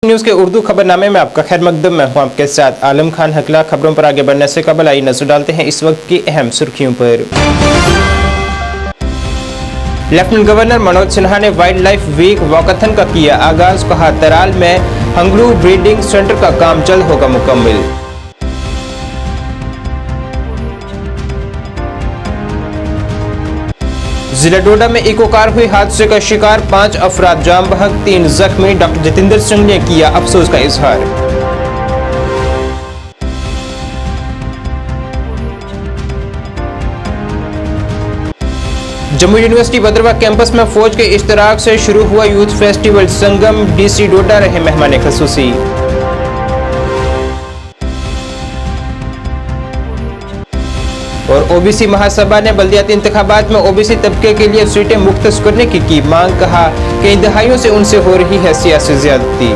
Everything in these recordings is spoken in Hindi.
न्यूज़ के उर्दू खबरनामे में आपका खैर मकदम। मैं हूं आपके साथ आलम खान हकला। खबरों पर आगे बढ़ने से कबल आई नजर डालते हैं इस वक्त की अहम सुर्खियों पर। लेफ्टिनेंट गवर्नर मनोज सिन्हा ने वाइल्ड लाइफ वीक वॉकथन का किया आगाज। कहा तराल में हंगलू ब्रीडिंग सेंटर का काम जल्द होगा मुकम्मल। जिला डोडा में इको कार हुई हादसे का शिकार, 5 अफराद जाम बहक, 3 जख्मी। डॉक्टर जितेंद्र सिंह ने किया अफसोस का इजहार। जम्मू यूनिवर्सिटी भद्रवाह कैंपस में फौज के इश्तराक से शुरू हुआ यूथ फेस्टिवल संगम। डीसी डोडा रहे मेहमान खसूसी। और ओबीसी महासभा ने बल्दियाती इंतखाबात में ओबीसी तबके के लिए सीटें मुख्तस करने की मांग। कहा कई दहाइयों से उनसे हो रही है सियासी ज्यादती।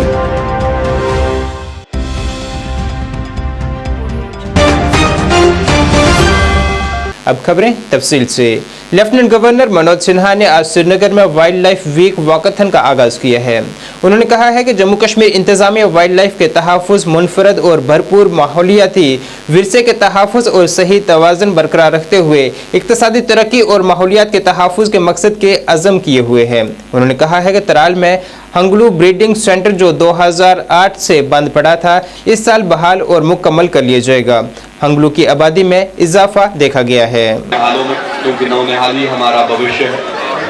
अब खबरें तफसील से। लेफ्टिनेंट गवर्नर मनोज सिन्हा ने आज श्रीनगर में वाइल्ड लाइफ वीक वॉकथन का आगाज किया है। उन्होंने कहा है कि जम्मू कश्मीर इंतजामिया वाइल्ड लाइफ के तहफ़्फ़ुज़, मुनफरद और भरपूर माहौलियाती विरसे के तहफ़्फ़ुज़ और सही तवाज़ुन बरकरार रखते हुए इक़्तिसादी तरक्की और माहौलियात के तहफ़्फ़ुज़ के मकसद के अज़म किए हुए हैं। उन्होंने कहा है कि तराल में हंगलू ब्रीडिंग सेंटर जो 2008 से बंद पड़ा था, इस साल बहाल और मुकम्मल कर लिया जाएगा। हंगलू की आबादी में इजाफा देखा गया है। हालों में क्योंकि नौनिहाली हमारा भविष्य है,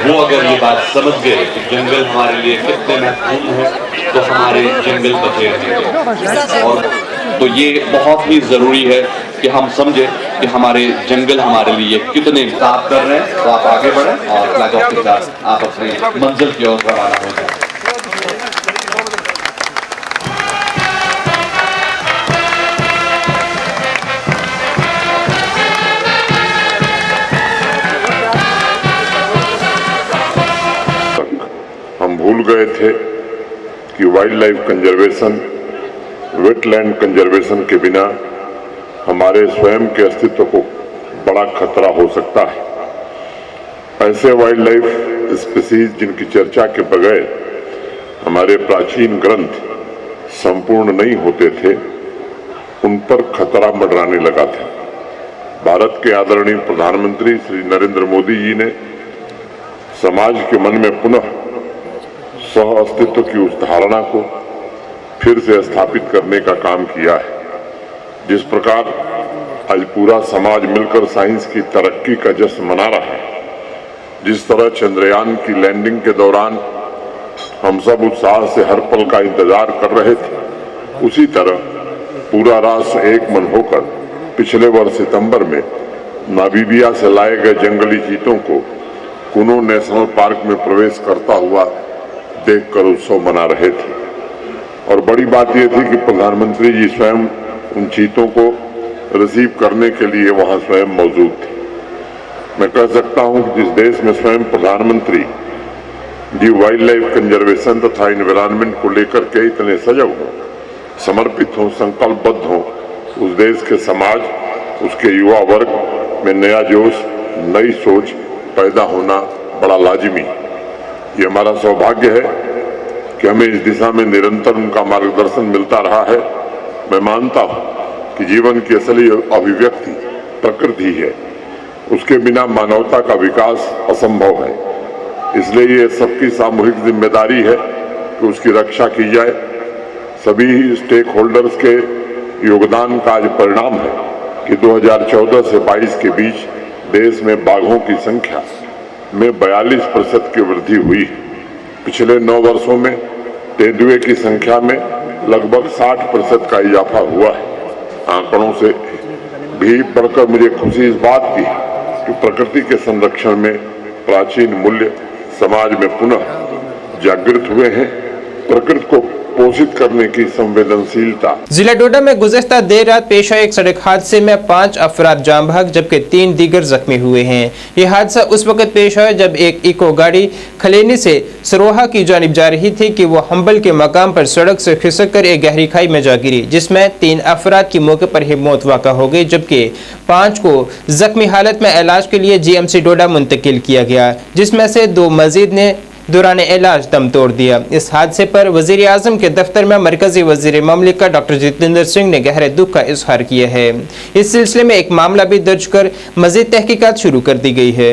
वो अगर ये बात समझ गए कि जंगल हमारे लिए कितने महत्वपूर्ण है तो हमारे जंगल बचे रहेंगे। और तो ये बहुत ही जरूरी है कि हम समझे कि हमारे जंगल हमारे लिए कितने काम कर रहे हैं। तो आप आगे बढ़ें और फ्लैग ऑफ के साथ आप अपनी मंजिल की ओर रवाना हो जाए। हम भूल गए थे कि wild life conservation, wetland conservation के बिना हमारे स्वयं के अस्तित्व को बड़ा खतरा हो सकता है। ऐसे वाइल्ड लाइफ स्पीसीज जिनकी चर्चा के बगैर हमारे प्राचीन ग्रंथ संपूर्ण नहीं होते थे, उन पर खतरा मंडराने लगा था। भारत के आदरणीय प्रधानमंत्री श्री नरेंद्र मोदी जी ने समाज के मन में पुनः सह अस्तित्व की उस धारणा को फिर से स्थापित करने का काम किया है। जिस प्रकार आज पूरा समाज मिलकर साइंस की तरक्की का जश्न मना रहा है, जिस तरह चंद्रयान की लैंडिंग के दौरान हम सब उत्साह से हर पल का इंतजार कर रहे थे, उसी तरह पूरा राष्ट्र एक मन होकर पिछले वर्ष सितंबर में नामीबिया से लाए गए जंगली चीतों को कुनो नेशनल पार्क में प्रवेश करता हुआ देखकर उत्सव मना रहे थे। और बड़ी बात यह थी कि प्रधानमंत्री जी स्वयं उन चीतों को रिसीव करने के लिए वहां स्वयं मौजूद थे। मैं कह सकता हूं कि जिस देश में स्वयं प्रधानमंत्री जी वाइल्ड लाइफ कंजर्वेशन तथा एनवायरनमेंट को लेकर के इतने सजग हों, समर्पित हों, संकल्पबद्ध हों, उस देश के समाज, उसके युवा वर्ग में नया जोश, नई सोच पैदा होना बड़ा लाजिमी। ये हमारा सौभाग्य है कि हमें इस दिशा में निरंतर उनका मार्गदर्शन मिलता रहा है। मैं मानता हूं कि जीवन की असली अभिव्यक्ति प्रकृति है, उसके बिना मानवता का विकास असंभव है। इसलिए ये सबकी सामूहिक जिम्मेदारी है कि उसकी रक्षा की जाए। सभी स्टेक होल्डर्स के योगदान का आज परिणाम है कि 2014 से 22 के बीच देश में बाघों की संख्या में 42% की वृद्धि हुई। पिछले 9 वर्षों में तेंदुए की संख्या में लगभग 60% का इजाफा हुआ है। आंकड़ों से भी बढ़कर मुझे खुशी इस बात की कि प्रकृति के संरक्षण में प्राचीन मूल्य समाज में पुनः जागृत हुए हैं। प्रकृति को पोषित करने की संवेदनशीलता। जिला डोडा में गुज़श्ता देर रात पेश आए एक सड़क हादसे में 5 अफराद जाम बहक जबकि 3 दीगर जख्मी हुए हैं। यह हादसा उस वक्त पेश आया जब एक इको गाड़ी खलेनी से सरोहा की जानिब जा रही थी कि वो हम्बल के मकाम पर सड़क से खिसक कर एक गहरी खाई में जा गिरी, जिसमें 3 अफराद की मौके पर ही मौत वाक़ा हो गई जबकि 5 को जख्मी हालत में इलाज के लिए GMC डोडा मुंतकिल किया गया, जिसमें से 2 मजीद ने दौरान इलाज दम तोड़ दिया। इस हादसे पर वजीर आजम के दफ्तर में मरकजी वजीर ममलिकत डॉक्टर जितेंद्र सिंह ने गहरे दुख का इजहार किया है। इस सिलसिले में एक मामला भी दर्ज कर मजीद तहकीकात शुरू कर दी गई है।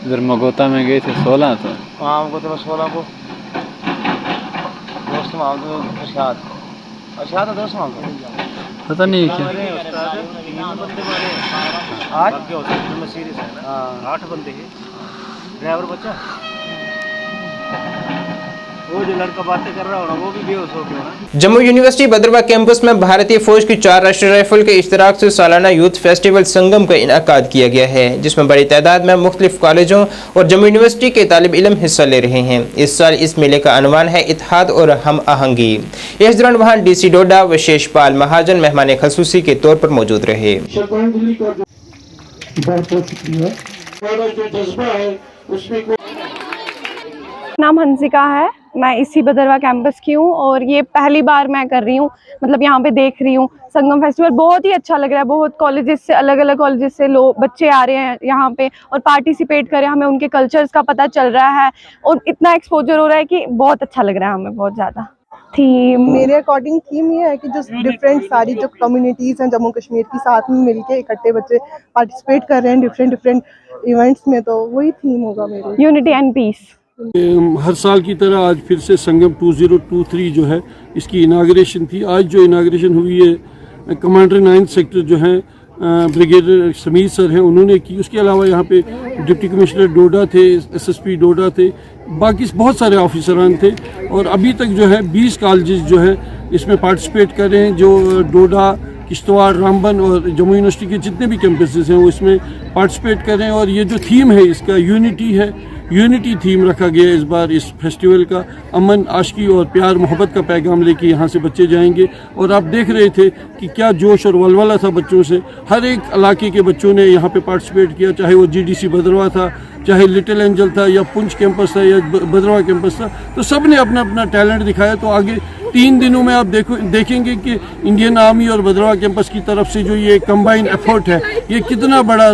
इधर मगोता में गए थे 16 तो वहाँ हमको तो 16 को दोस्त मांग दो अशाद दोस्त मांग पता नहीं क्या 8 बंदे हैं ड्राइवर बच्चा वो जो लड़का बातें कर रहा होना वो भी बेहोश हो गया ना। जम्मू यूनिवर्सिटी भद्रवाह कैंपस में भारतीय फौज की 4 राष्ट्रीय राइफल के इश्तराक से सालाना यूथ फेस्टिवल संगम का इनकाद किया गया है, जिसमें बड़ी तादाद में मुख्तलिफ कॉलेजों और जम्मू यूनिवर्सिटी के तालिब इल्म हिस्सा ले रहे हैं। इस साल इस मेले का अनवान है इत्तेहाद और हम आहंगी। इस दौरान वहाँ DC डोडा विशेष पाल महाजन मेहमान खसूसी के तौर पर मौजूद रहे। नाम हंसिका है, मैं इसी भद्रवाह कैंपस की हूँ और ये पहली बार मैं कर रही हूँ, मतलब यहाँ पे देख रही हूँ संगम फेस्टिवल। बहुत ही अच्छा लग रहा है, बहुत कॉलेजेस से अलग अलग कॉलेजेस से लोग बच्चे आ रहे हैं यहाँ पे और पार्टिसिपेट कर रहे हैं। हमें उनके कल्चर्स का पता चल रहा है और इतना एक्सपोजर हो रहा है कि बहुत अच्छा लग रहा है हमें बहुत ज़्यादा। थीम मेरे अकॉर्डिंग थीम ये है कि जो डिफरेंट सारी जो कम्युनिटीज़ हैं जम्मू कश्मीर की साथ में मिलके इकट्ठे बच्चे पार्टिसिपेट कर रहे हैं डिफरेंट इवेंट्स में, तो वही थीम होगा मेरे। Unity and piece. हर साल की तरह आज फिर से संगम 2023 जो है इसकी इनाग्रेशन थी। आज जो इनाग्रेशन हुई है कमांडर 9th सेक्टर जो है ब्रिगेडियर समीर सर हैं उन्होंने की। उसके अलावा यहाँ पे डिप्टी कमिश्नर डोडा थे, SSP डोडा थे, बाकी बहुत सारे ऑफिसरान थे और अभी तक जो है 20 कॉलेजेस जो है इसमें पार्टिसिपेट कर रहे हैं। जो डोडा, किश्तवाड़, रामबन और जम्मू यूनिवर्सिटी के जितने भी कैंपसेस हैं वो इसमें पार्टिसिपेट कर रहे हैं। और ये जो थीम है इसका यूनिटी है, यूनिटी थीम रखा गया है इस बार इस फेस्टिवल का। अमन, आशिकी और प्यार मोहब्बत का पैगाम लेके यहाँ से बच्चे जाएंगे। और आप देख रहे थे कि क्या जोश और वलवला था बच्चों से। हर एक इलाके के बच्चों ने यहाँ पे पार्टिसिपेट किया, चाहे वो GDC भद्रवाह था, चाहे लिटिल एंजल था या पुंछ कैंपस था या भद्रवाह कैंपस था, तो सब ने अपना अपना टैलेंट दिखाया। तो आगे 3 दिनों में आप देखेंगे कि इंडियन आर्मी और भद्रवाह कैंपस की तरफ से जो ये कंबाइन एफर्ट है ये कितना बड़ा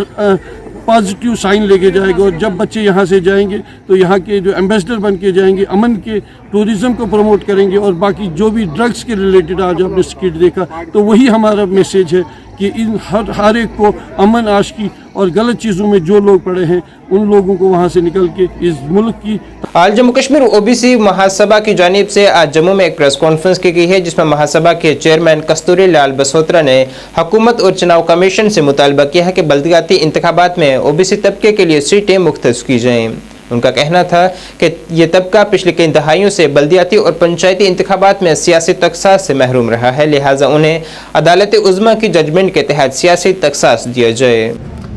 पॉजिटिव साइन लेके जाएगा। और जब बच्चे यहाँ से जाएंगे तो यहाँ के जो एम्बेसडर बन के जाएंगे, अमन के टूरिज़्म को प्रमोट करेंगे। और बाकी जो भी ड्रग्स के रिलेटेड आज आपने स्किट देखा तो वही हमारा मैसेज है कि इन हर एक को अमन, आशिकी और गलत चीज़ों में जो लोग पड़े हैं उन लोगों को वहाँ से निकल के इस मुल्क की। आज जम्मू कश्मीर OBC महासभा की जानिब से आज जम्मू में एक प्रेस कॉन्फ्रेंस की गई है, जिसमें महासभा के चेयरमैन कस्तूरी लाल बसोत्रा ने हुकूमत और चुनाव कमीशन से मुतालबा किया है कि बल्दियाती इंतखाबात में OBC तबके के लिए सीटें मुख्तस की जाएँ। उनका कहना था कि ये तबका पिछले कई दहाइयों से बल्दियाती और पंचायती इंतखाबात में सियासी तखसास से महरूम रहा है, लिहाजा उन्हें अदालत उज़्मा की जजमेंट के तहत सियासी तखसास दिया जाए।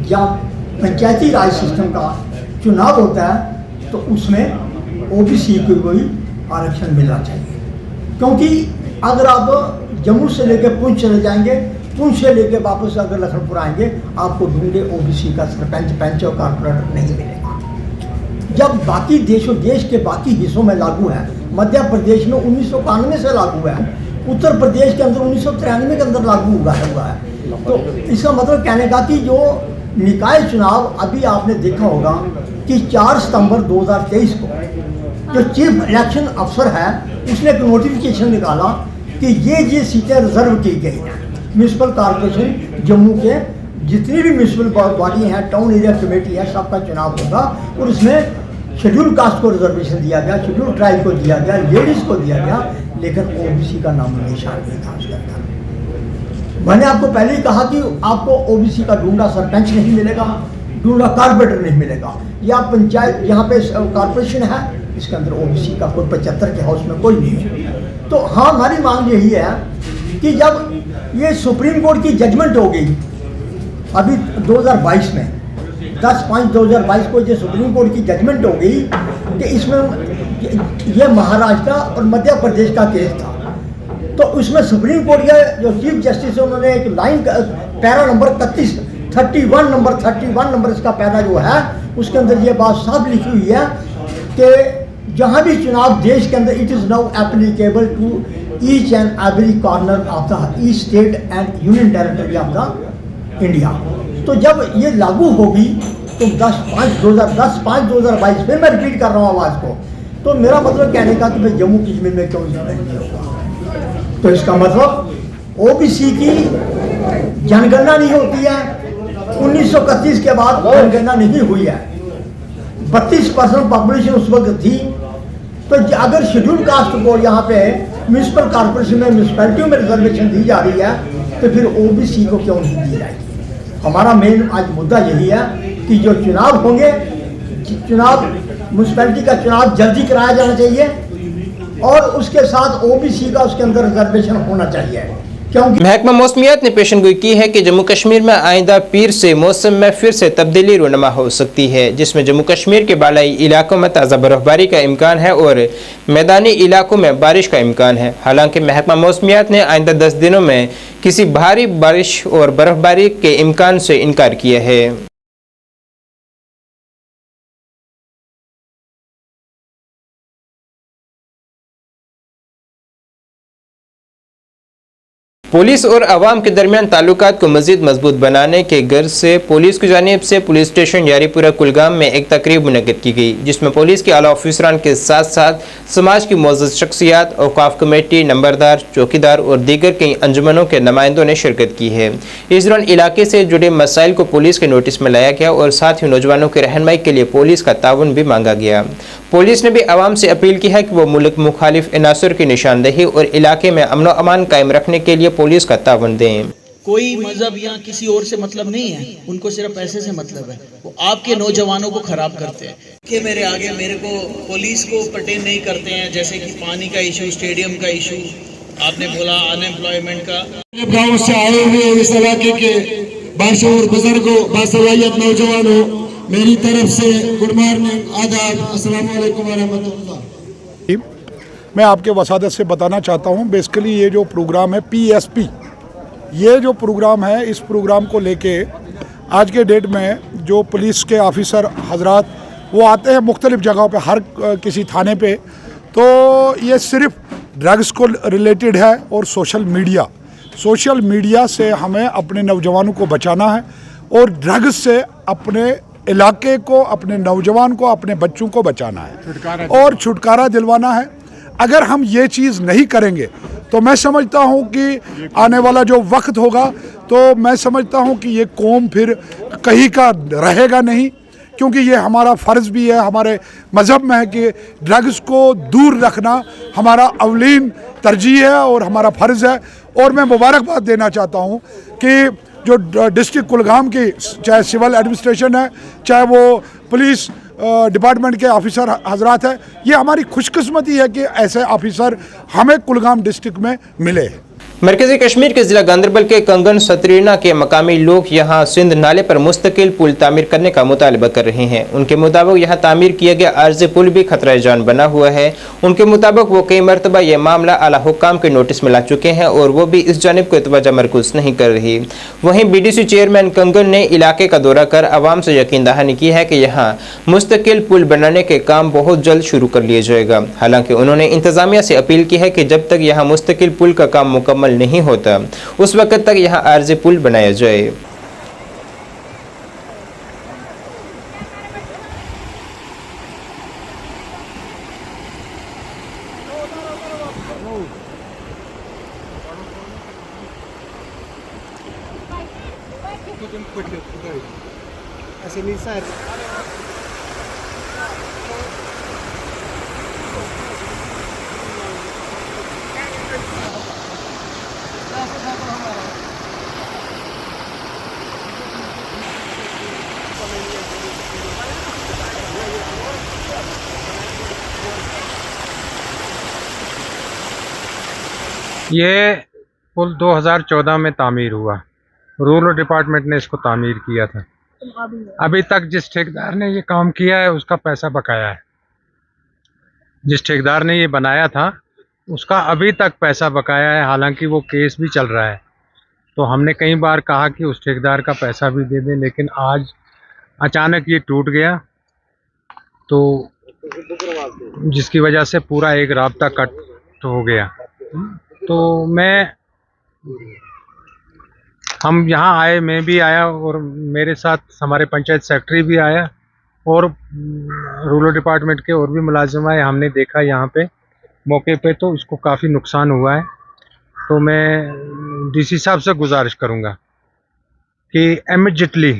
जब पंचायती राज सिस्टम का चुनाव होता है तो उसमें OBC को कोई आरक्षण मिलना चाहिए, क्योंकि अगर आप जम्मू से लेकर पुंछ चले जाएंगे, पुंछ से लेकर वापस अगर लखनपुर आएंगे आपको ढूंढे OBC का सरपंच, पंच और कारपोरेटर नहीं मिलेगा। जब बाकी देश के बाकी हिस्सों में लागू है, मध्य प्रदेश में 1991 से लागू है, उत्तर प्रदेश के अंदर 1993 के अंदर लागू हुआ है। तो इसका मतलब कहने का कि जो निकाय चुनाव अभी आपने देखा होगा कि 4 सितंबर 2023 को जो चीफ इलेक्शन अफसर है उसने एक नोटिफिकेशन निकाला कि ये सीटें रिजर्व की गई हैं। म्यूनसिपल कॉरपोरेशन जम्मू के जितनी भी म्यूनसिपल बॉडी हैं, टाउन एरिया कमेटी है, सबका चुनाव होगा और उसमें शेड्यूल कास्ट को रिजर्वेशन दिया गया, शेड्यूल ट्राइब को दिया गया, लेडीज को दिया गया, लेकिन OBC का नाम निशान नहीं था उसके अंदर। मैंने आपको पहले ही कहा कि आपको OBC का ढूंढा सरपंच नहीं मिलेगा, ढूंढा कारपोरेटर नहीं मिलेगा। या पंचायत यहाँ पे कॉरपोरेशन है, इसके अंदर OBC का कोई 75 के हाउस में कोई नहीं है। तो हाँ, हमारी मांग यही है कि जब ये सुप्रीम कोर्ट की जजमेंट हो गई अभी 2022 में 10/5/2022 को जो सुप्रीम कोर्ट की जजमेंट हो गई कि इसमें ये महाराष्ट्र और मध्य प्रदेश का केस था, तो उसमें सुप्रीम कोर्ट के जो चीफ जस्टिस है उन्होंने एक लाइन पैरा नंबर 31 31 नंबर इसका पैरा जो है उसके अंदर ये बात साफ लिखी हुई है कि जहाँ भी चुनाव देश के अंदर it is now applicable to each and every corner of the each state and union territory of the India. तो जब ये लागू होगी तो 10/5/2022 फिर मैं रिपीट कर रहा हूँ आवाज़ को, तो मेरा मतलब कहने का कि भाई जम्मू कश्मीर में क्यों नहीं होगा। तो इसका मतलब ओबीसी की जनगणना नहीं होती है, 1931 के बाद जनगणना नहीं हुई है, 32% पॉपुलेशन उस वक्त थी। तो अगर शेड्यूल कास्ट को यहाँ पे म्यूनसिपल कॉर्पोरेशन में म्यूनसिपैलिटियों में रिजर्वेशन दी जा रही है तो फिर ओबीसी को क्यों नहीं दी जाएगी। हमारा मेन आज मुद्दा यही है कि जो चुनाव होंगे, चुनाव म्यूनसिपैलिटी का चुनाव जल्दी कराया जाना चाहिए और उसके साथ ओबीसी का उसके अंदर रिजर्वेशन होना चाहिए। महकमा मौसमियात ने पेशनगोई की है कि जम्मू कश्मीर में आइंदा पीर से मौसम में फिर से तब्दीली रूनमा हो सकती है, जिसमें जम्मू कश्मीर के बालाई इलाकों में ताज़ा बर्फबारी का इम्कान है और मैदानी इलाकों में बारिश का इम्कान है। हालांकि महकमा मौसमियात ने आइंदा 10 दिनों में किसी भारी बारिश और बर्फबारी के इम्कान से इनकार किया है। पुलिस और आवाम के दरमियान ताल्लुकात को मजीद मजबूत बनाने के गर्ज से पुलिस की जानिब से पुलिस स्टेशन यारीपुरा कुलगाम में एक तकरीब मुनक्किद की गई, जिसमें पुलिस के आला ऑफिसरान के साथ साथ समाज की मोअज़्ज़ज़ शख्सियात, औकाफ कमेटी, नंबरदार, चौकीदार और दीगर कई अंजुमनों के नुमाइंदों ने शिरकत की है। इस दौरान इलाके से जुड़े मसाइल को पुलिस के नोटिस में लाया गया और साथ ही नौजवानों की रहनुमाई के लिए पुलिस का ताउन भी मांगा गया। पुलिस ने भी आवाम से अपील की है कि वो मुल्क मुखालिफ इनासर की निशानदेही और इलाके में अमन अमान कायम रखने के लिए पुलिस का ताउन दें। कोई मजहब या किसी और से मतलब नहीं है, उनको सिर्फ पैसे से मतलब है। वो आपके नौजवानों को खराब करते हैं कि मेरे आगे मेरे को पुलिस को पर्टेन नहीं करते हैं, जैसे कि पानी का इशू, स्टेडियम का इशू, आपने बोला अनएम्प्लॉयमेंट का। गाँव से आए हुए इस इलाके के बाशऊर बुजुर्गों, बासलाहियत नौजवानों, मेरी तरफ से गुड मॉर्निंग, आदाब, अस्सलाम वालेकुम व रहमतुल्लाह। मैं आपके वसादत से बताना चाहता हूँ, बेसिकली ये जो प्रोग्राम है PSP, ये जो प्रोग्राम है, इस प्रोग्राम को लेके आज के डेट में जो पुलिस के ऑफिसर हजरात वो आते हैं मुख्तलिफ़ जगहों पे, हर किसी थाने पे, तो ये सिर्फ ड्रग्स को रिलेटेड है और सोशल मीडिया से हमें अपने नौजवानों को बचाना है और ड्रग्स से अपने इलाके को, अपने नौजवान को, अपने बच्चों को बचाना है और छुटकारा दिलवाना है। अगर हम ये चीज़ नहीं करेंगे तो मैं समझता हूँ कि आने वाला जो वक्त होगा तो मैं समझता हूँ कि ये कौम फिर कहीं का रहेगा नहीं, क्योंकि ये हमारा फ़र्ज़ भी है, हमारे मज़हब में है कि ड्रग्स को दूर रखना हमारा अवलीन तरजीह है और हमारा फ़र्ज़ है। और मैं मुबारकबाद देना चाहता हूँ कि जो डिस्ट्रिक्ट कुलगाम की, चाहे सिविल एडमिनिस्ट्रेशन है, चाहे वो पुलिस डिपार्टमेंट के ऑफिसर हजरात है, ये हमारी खुशकिस्मती है कि ऐसे ऑफिसर हमें कुलगाम डिस्ट्रिक्ट में मिले हैं। मरकजी कश्मीर के जिला गांदरबल के कंगन सतरीना के मकामी लोग यहां सिंध नाले पर मुस्तकिल पुल तामीर करने का मुतालबा कर रहे हैं। उनके मुताबिक यहां तामीर किया गया आर्जी पुल भी खतरा जान बना हुआ है। उनके मुताबिक वो कई मरतबा यह मामला आला हुक्काम के नोटिस में ला चुके हैं और वो भी इस जानिब को तवज्जो मरकूज नहीं कर रही। वहीं BDC चेयरमैन कंगन ने इलाके का दौरा कर आवाम से यकीन दहानी की है कि यहाँ मुस्तकिल पुल बनाने के काम बहुत जल्द शुरू कर लिया जाएगा। हालांकि उन्होंने इंतजामिया से अपील की है कि जब तक यहाँ मुस्तकिल पुल का काम मुकम्मल नहीं होता उस वक्त तक यहां आर्जी पुल बनाया जाए। ये पुल 2014 में तामीर हुआ, रूरल डिपार्टमेंट ने इसको तामीर किया था। अभी तक जिस ठेकेदार ने ये काम किया है उसका पैसा बकाया है। जिस ठेकेदार ने ये बनाया था उसका अभी तक पैसा बकाया है, हालांकि वो केस भी चल रहा है। तो हमने कई बार कहा कि उस ठेकेदार का पैसा भी दे दें, लेकिन आज अचानक ये टूट गया, तो जिसकी वजह से पूरा एक राब्ता कट हो गया। तो हम यहाँ आए, मैं भी आया और मेरे साथ हमारे पंचायत सेक्रेटरी भी आया और रूरल डिपार्टमेंट के और भी मुलाजिम आए। हमने देखा यहाँ पे मौके पे तो इसको काफ़ी नुकसान हुआ है। तो मैं डीसी साहब से गुजारिश करूँगा कि इमीडिएटली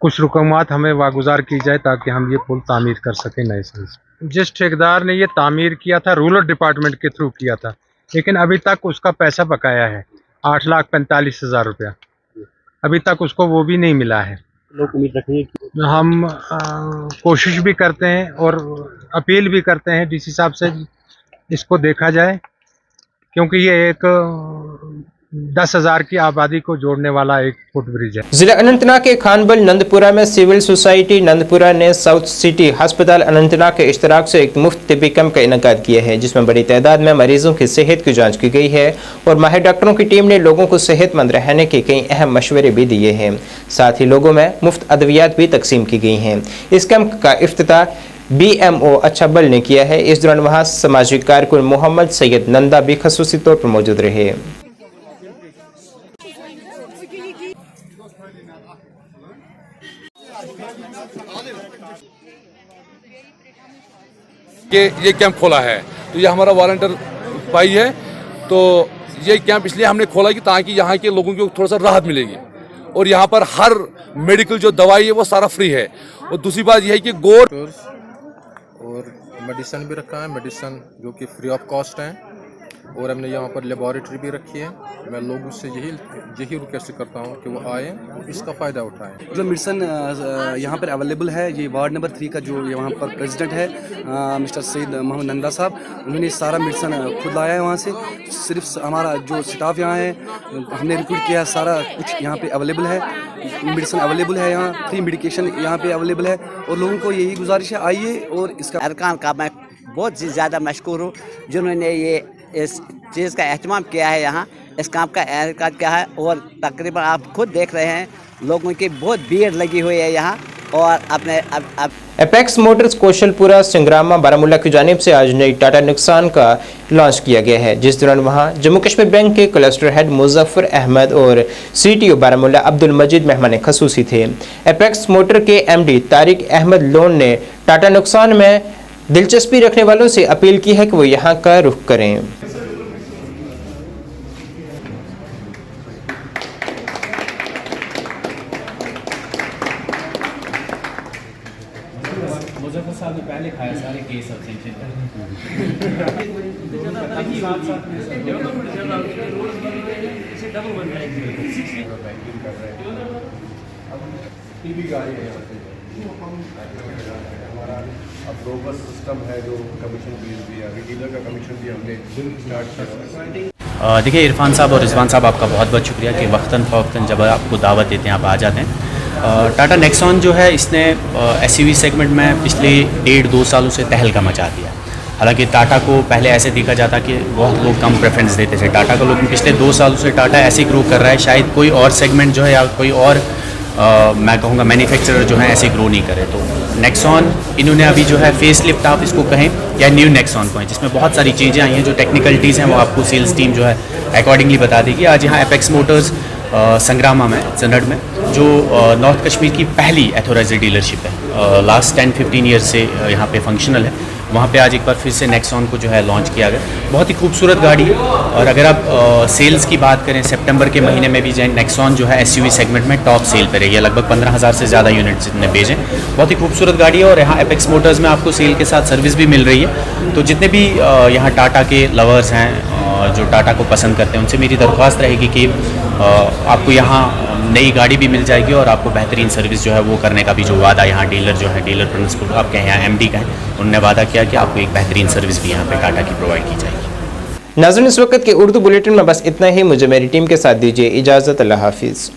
कुछ रुकमात हमें वागुजार की जाए ताकि हम ये पुल तामीर कर सकें नए से। जिस ठेकेदार ने ये तामीर किया था रूरल डिपार्टमेंट के थ्रू किया था, लेकिन अभी तक उसका पैसा बकाया है 8,45,000 रुपया, अभी तक उसको वो भी नहीं मिला है। लोग उम्मीद रखेंगे। हम कोशिश भी करते हैं और अपील भी करते हैं डीसी साहब से इसको देखा जाए, क्योंकि ये एक 10,000 की आबादी को जोड़ने वाला एक फुटब्रिज है। जिला अनंतनाग के खानबल नंदपुरा में सिविल सोसाइटी नंदपुरा ने साउथ सिटी अस्पताल अनंतनाग के इश्तराक से एक मुफ्त तिब्बी कैंप का इनेकाद किया है, जिसमें बड़ी तादाद में मरीजों की सेहत की जांच की गई है और माहिर डॉक्टरों की टीम ने लोगों को सेहतमंद रहने के कई अहम मशवरे भी दिए हैं। साथ ही लोगों में मुफ्त अद्वियात भी तकसीम की गई हैं। इस कैंप का इफ्तिताह BMO अच्छाबल ने किया है। इस दौरान वहाँ समाजी कारकुन मोहम्मद सैयद नंदा भी खसूसी तौर पर मौजूद रहे। ये कैंप खोला है, तो ये हमारा वॉलंटियर भाई है। तो ये कैंप इसलिए हमने खोला कि ताकि यहाँ के लोगों को थोड़ा सा राहत मिलेगी और यहाँ पर हर मेडिकल जो दवाई है वो सारा फ्री है। और दूसरी बात यह है कि गोर और मेडिसिन भी रखा है, मेडिसिन जो कि फ्री ऑफ कॉस्ट है। और हमने यहाँ पर लेबॉरेटरी भी रखी है। मैं लोगों से यही रिक्वेस्ट करता हूँ कि वो आए, इसका फ़ायदा उठाएं। जो मेडिसिन यहाँ पर अवेलेबल है, ये वार्ड नंबर 3 का जो यहाँ पर प्रेसिडेंट है मिस्टर सैयद मोहम्मद नंदा साहब, उन्होंने सारा मेडिसिन खुद लाया है वहाँ से। सिर्फ हमारा जो स्टाफ यहाँ है, हमने रिक्रूट किया, सारा कुछ यहाँ पे अवेलेबल है, मेडिसिन अवेलेबल है, यहाँ फ्री मेडिकेशन यहाँ पे अवेलेबल है। और लोगों को यही गुजारिश है, आइए। और इसका अरकान का मैं बहुत ज़्यादा मशकूर हूँ जिन्होंने ये इस चीज़ का एहतमाम किया है, यहाँ इस काम का इनेकाद किया है। और तकरीबन आप खुद देख रहे हैं लोगों की बहुत भीड़ लगी हुई है यहाँ। और अपने एपेक्स मोटर्स कौशलपुरा संग्रामा बारामूला की जानिब से आज नई टाटा नेक्सॉन का लॉन्च किया गया है, जिस दौरान वहां जम्मू कश्मीर बैंक के क्लस्टर हेड मुजफ्फर अहमद और CTO बारामूला अब्दुल मजीद मेहमान खसूसी थे। एपेक्स मोटर के MD तारिक अहमद लोन ने टाटा नेक्सॉन में दिलचस्पी रखने वालों से अपील की है कि वो यहाँ का रुख करें। मुजफ्फर साहब ने पहले खाया सारे केस अब अब ब्रोकर सिस्टम है जो कमीशन बेस भी है, डीलर का कमीशन भी हमने स्टार्ट किया। देखिए इरफान साहब और रिजवान साहब, आपका बहुत बहुत शुक्रिया कि वक्तन फ़वक्तन जब आपको दावत देते हैं आप आ जाते हैं। टाटा नेक्सॉन जो है इसने SUV सेगमेंट में पिछले 1.5-2 सालों से तहलका मचा दिया। हालांकि टाटा को पहले ऐसे देखा जाता कि बहुत लोग कम प्रेफरेंस देते थे टाटा को, लेकिन पिछले 2 सालों से टाटा ऐसे ग्रो कर रहा है, शायद कोई और सेगमेंट जो है या कोई और मैं कहूँगा मैन्युफैक्चरर जो है ऐसे ग्रो नहीं करे। तो नेक्सॉन इन्होंने अभी जो है फेस लिफ्ट आप इसको कहें या न्यू नेक्सॉन को है, जिसमें बहुत सारी चीज़ें आई हैं, जो टेक्निकलिटीज़ हैं वो आपको सेल्स टीम जो है अकॉर्डिंगली बता देगी। आज यहाँ एपेक्स मोटर्स संग्रामा में चन्नड़ में जो नॉर्थ कश्मीर की पहली एथोराइज्ड डीलरशिप है, लास्ट 10-15 ईयर से यहाँ पे फंक्शनल है, वहाँ पे आज एक बार फिर से नेक्सॉन को जो है लॉन्च किया गया। बहुत ही खूबसूरत गाड़ी है। और अगर आप सेल्स की बात करें, सितंबर के महीने में भी नेक्सॉन जो है SUV सेगमेंट में टॉप सेल पे रही है, लगभग 15,000 से ज़्यादा यूनिट्स इतने भेजे। बहुत ही खूबसूरत गाड़ी है और यहाँ एपेक्स मोटर्स में आपको सेल के साथ सर्विस भी मिल रही है। तो जितने भी यहाँ टाटा के लवर्स हैं, जो टाटा को पसंद करते हैं, उनसे मेरी दरख्वास्त रहेगी कि आपको यहाँ नई गाड़ी भी मिल जाएगी और आपको बेहतरीन सर्विस जो है वो करने का भी जो वादा यहाँ डीलर जो है, डीलर प्रिंसिपल आपके यहाँ MD का है, उन्होंने वादा किया कि आपको एक बेहतरीन सर्विस भी यहाँ पे टाटा की प्रोवाइड की जाएगी। नाज़रीन, इस वक्त के उर्दू बुलेटिन में बस इतना ही। मुझे मेरी टीम के साथ दीजिए इजाज़त। अल्लाह हाफिज़।